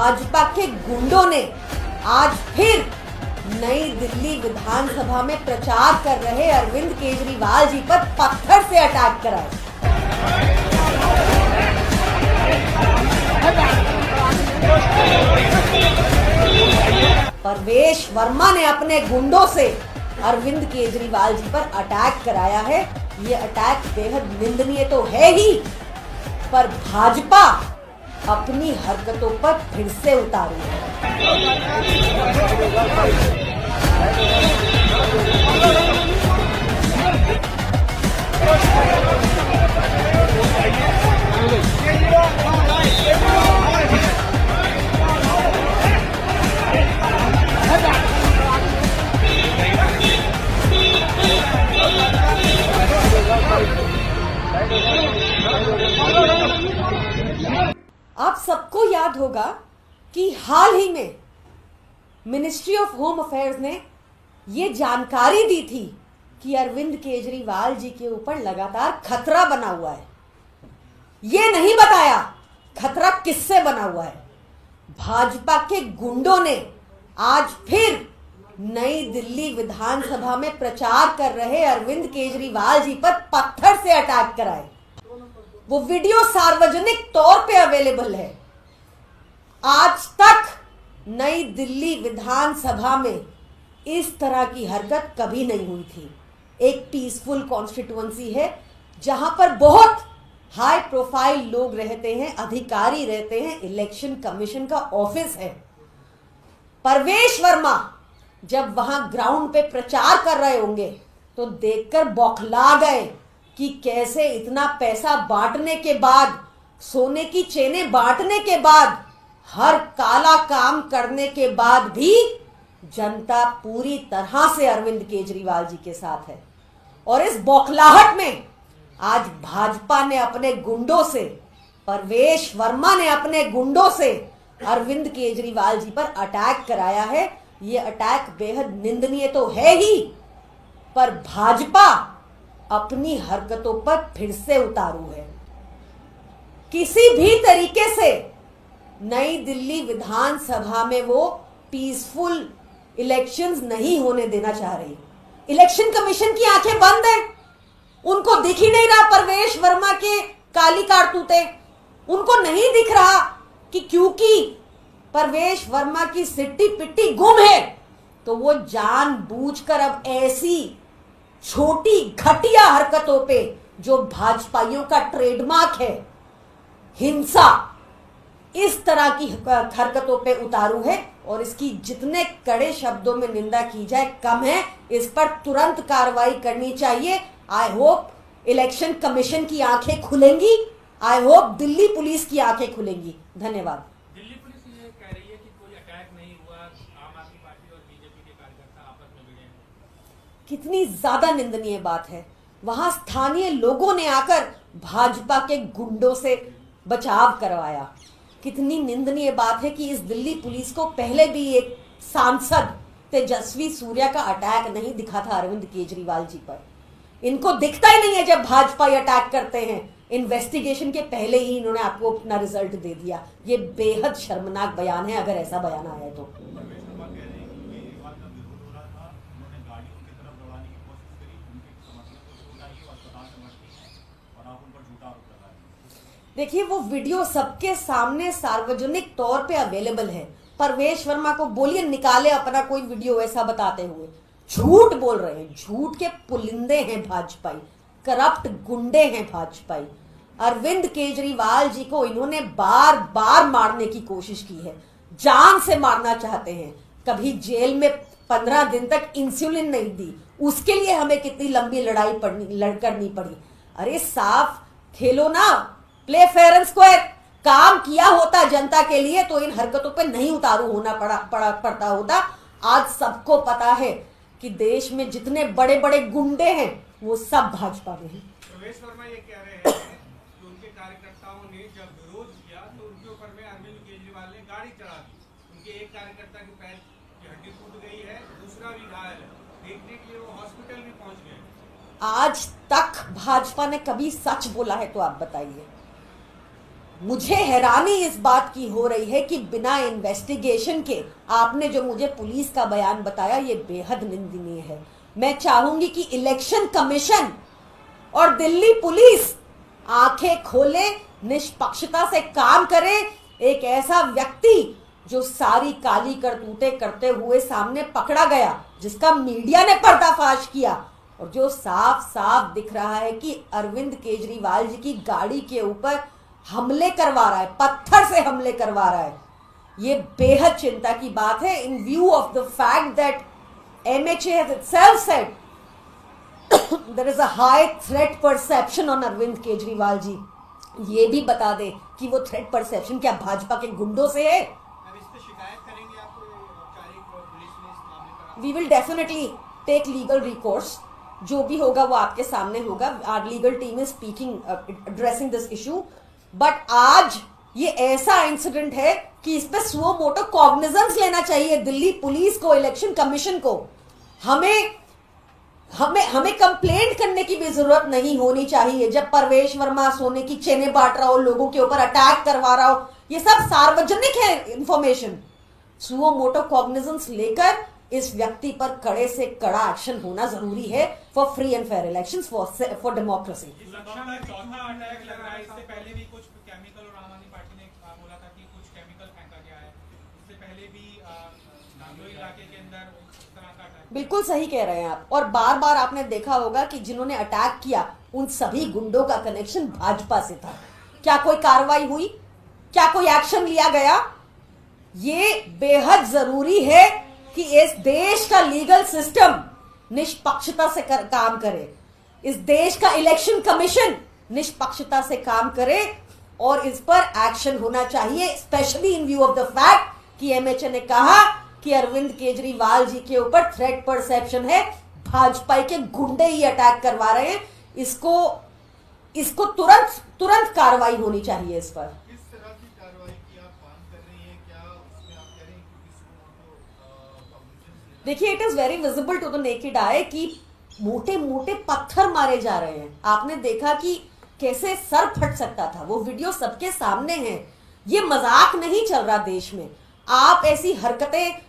भाजपा के गुंडों ने आज फिर नई दिल्ली विधानसभा में प्रचार कर रहे अरविंद केजरीवाल जी पर पत्थर से अटैक कराए। परवेश वर्मा ने अपने गुंडों से अरविंद केजरीवाल जी पर अटैक कराया है। ये अटैक बेहद निंदनीय तो है ही, पर भाजपा अपनी हरकतों पर फिर से उतारी है। आप सबको याद होगा कि हाल ही में मिनिस्ट्री ऑफ होम अफेयर्स ने ये जानकारी दी थी कि अरविंद केजरीवाल जी के ऊपर लगातार खतरा बना हुआ है। ये नहीं बताया खतरा किससे बना हुआ है। भाजपा के गुंडों ने आज फिर नई दिल्ली विधानसभा में प्रचार कर रहे अरविंद केजरीवाल जी पर पत्थर से अटैक कराए। वो वीडियो सार्वजनिक तौर पे अवेलेबल है। आज तक नई दिल्ली विधानसभा में इस तरह की हरकत कभी नहीं हुई थी। एक पीसफुल कॉन्स्टिट्यूएंसी है जहां पर बहुत हाई प्रोफाइल लोग रहते हैं, अधिकारी रहते हैं, इलेक्शन कमीशन का ऑफिस है। परवेश वर्मा जब वहां ग्राउंड पे प्रचार कर रहे होंगे तो देखकर बौखला गए कि कैसे इतना पैसा बांटने के बाद, सोने की चेनें बांटने के बाद, हर काला काम करने के बाद भी जनता पूरी तरह से अरविंद केजरीवाल जी के साथ है। और इस बौखलाहट में आज भाजपा ने अपने गुंडों से, परवेश वर्मा ने अपने गुंडों से अरविंद केजरीवाल जी पर अटैक कराया है। ये अटैक बेहद निंदनीय तो है ही, पर भाजपा अपनी हरकतों पर फिर से उतारू है। किसी भी तरीके से नई दिल्ली विधानसभा में वो पीसफुल इलेक्शंस नहीं होने देना चाह रही। इलेक्शन कमीशन की आंखें बंद है, उनको दिख ही नहीं रहा परवेश वर्मा के काली कारतूते। उनको नहीं दिख रहा कि क्योंकि परवेश वर्मा की सिट्टी पिट्टी गुम है तो वो जानबूझकर अब ऐसी छोटी घटिया हरकतों पे, जो भाजपाइयों का ट्रेडमार्क है, हिंसा, इस तरह की हरकतों पे उतारू है। और इसकी जितने कड़े शब्दों में निंदा की जाए कम है। इस पर तुरंत कार्रवाई करनी चाहिए। आई होप इलेक्शन कमीशन की आंखें खुलेंगी। आई होप दिल्ली पुलिस की आंखें खुलेंगी। धन्यवाद। दिल्ली पुलिस ये कह रही है कि कोई अटैक नहीं हुआ, आम आदमी पार्टी और बीजेपी के कार्यकर्ता आपस में भिड़े हैं। कितनी ज्यादा निंदनीय बात है। वहां स्थानीय लोगों ने आकर भाजपा के गुंडों से बचाव करवाया। कितनी निंदनीय बात है कि इस दिल्ली पुलिस को पहले भी एक सांसद तेजस्वी सूर्या का अटैक नहीं दिखा था अरविंद केजरीवाल जी पर। इनको दिखता ही नहीं है जब भाजपा अटैक करते हैं। इन्वेस्टिगेशन के पहले ही इन्होंने आपको अपना रिजल्ट दे दिया। ये बेहद शर्मनाक बयान है अगर ऐसा बयान आया तो। देखिए, वो वीडियो सबके सामने सार्वजनिक तौर पे अवेलेबल है। परवेश वर्मा को बोलिए निकाले अपना कोई वीडियो ऐसा बताते हुए। झूठ बोल रहे हैं, झूठ के पुलिंदे हैं भाजपाई, करप्ट गुंडे हैं भाजपाई। अरविंद केजरीवाल जी को इन्होंने बार बार मारने की कोशिश की है, जान से मारना चाहते हैं। कभी जेल में 15 दिन तक इंसुलिन नहीं दी, उसके लिए हमें कितनी लंबी लड़ाई करनी पड़ी। अरे साफ खेलो ना, प्ले फेयर एंड स्क्वायर। काम किया होता जनता के लिए तो इन हरकतों पे नहीं उतारू होना पड़ता होता। आज सबको पता है कि देश में जितने बड़े बड़े गुंडे हैं वो सब भाजपा में हैं। परवेश वर्मा ये कह रहे हैं कि उनके कार्यकर्ताओं ने जब विरोध किया तो उनके ऊपर में अरविंद केजरीवाल ने गाड़ी चढ़ा दी। उनके एक कार्यकर्ता के पैर की हड्डी टूट गई है, दूसरा भी घायल है। देखने के लिए वो हॉस्पिटल भी पहुंच गए। आज तक भाजपा ने कभी सच बोला है तो आप बताइए। मुझे हैरानी इस बात की हो रही है कि बिना इन्वेस्टिगेशन के आपने जो मुझे पुलिस का बयान बताया ये बेहद निंदनीय है। मैं चाहूंगी कि इलेक्शन कमीशन और दिल्ली पुलिस आंखें खोले, निष्पक्षता से काम करे। एक ऐसा व्यक्ति जो सारी काली करतूतें करते हुए सामने पकड़ा गया, जिसका मीडिया ने पर्दाफाश किया और जो साफ साफ दिख रहा है कि अरविंद केजरीवाल जी की गाड़ी के ऊपर हमले करवा रहा है, पत्थर से हमले करवा रहा है। ये बेहद चिंता की बात है इन view of the fact that MHA has itself said there is a high threat perception on Arvind Kejriwal ji. ये भी बता दे कि वो थ्रेट परसेप्शन क्या भाजपा के गुंडों से है? अब इस पे शिकायत करेंगे आपको औपचारिक पुलिस में इस मामले पर? We will definitely take legal recourse. जो भी होगा वो आपके सामने होगा। Our legal team is speaking, addressing this issue. But आज ये ऐसा इंसिडेंट है कि इस पे सुओ मोटो कॉग्निजेंस लेना चाहिए दिल्ली पुलिस को, इलेक्शन कमीशन को। हमें कंप्लेंट करने की भी जरूरत नहीं होनी चाहिए। जब परवेश वर्मा सोने की चेनें बांट रहा हो, लोगों के ऊपर अटैक करवा रहा हो, ये सब सार्वजनिक है इंफॉर्मेशन। सुओ मोटो कॉग्निजेंस लेकर इस व्यक्ति पर कड़े से कड़ा एक्शन होना जरूरी है for free and fair elections, for democracy. चौथा अटैक लग रहा है। इससे पहले भी कुछ केमिकल, और आम आदमी पार्टी ने बोला था कि कुछ केमिकल फेंका गया है। इससे पहले भी नांदोई इलाके के अंदर इस तरह का अटैक। बिल्कुल सही कह रहे हैं आप। और बार बार आपने देखा होगा कि जिन्होंने अटैक किया उन सभी गुंडों का कनेक्शन भाजपा से था। क्या कोई कार्रवाई हुई? क्या कोई एक्शन लिया गया? ये बेहद जरूरी है कि इस देश का लीगल सिस्टम निष्पक्षता से काम करे, इस देश का इलेक्शन कमीशन निष्पक्षता से काम करे और इस पर एक्शन होना चाहिए, specially in view of the fact कि MHA ने कहा कि अरविंद केजरीवाल जी के ऊपर थ्रेट परसेप्शन है, भाजपा के गुंडे ही अटैक करवा रहे हैं। इसको तुरंत कार्रवाई होनी चाहिए इस पर। किस तरह की कार्रवाई की आप मांग कर रही हैं? क्या उसमें आप कह रही हैं कि देखिए, it is very visible to the naked eye कि मोटे मोटे पत्थर मारे जा रहे हैं। आपने देखा कि कैसे सर फट सकता था, वो वीडियो सबके सामने है। ये मजाक नहीं चल रहा देश में। आप ऐसी हरकतें,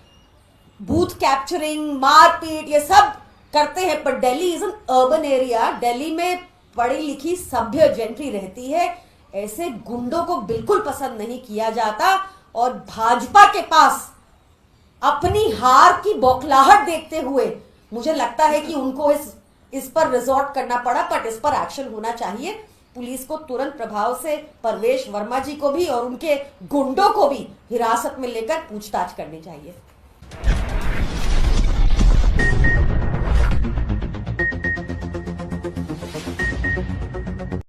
बूथ कैप्चरिंग, मारपीट, ये सब करते हैं, पर Delhi is an urban area. Delhi में पढ़ी लिखी सभ्य जेंट्री रहती है। ऐसे गुंडों को बिल्कुल पसंद नहीं किया जाता और भाजपा के पास अपनी हार की बौखलाहट देखते हुए मुझे लगता है कि उनको इस पर रिजॉर्ट करना पड़ा। बट इस पर एक्शन होना चाहिए। पुलिस को तुरंत प्रभाव से परवेश वर्मा जी को भी और उनके गुंडों को भी हिरासत में लेकर पूछताछ करनी चाहिए।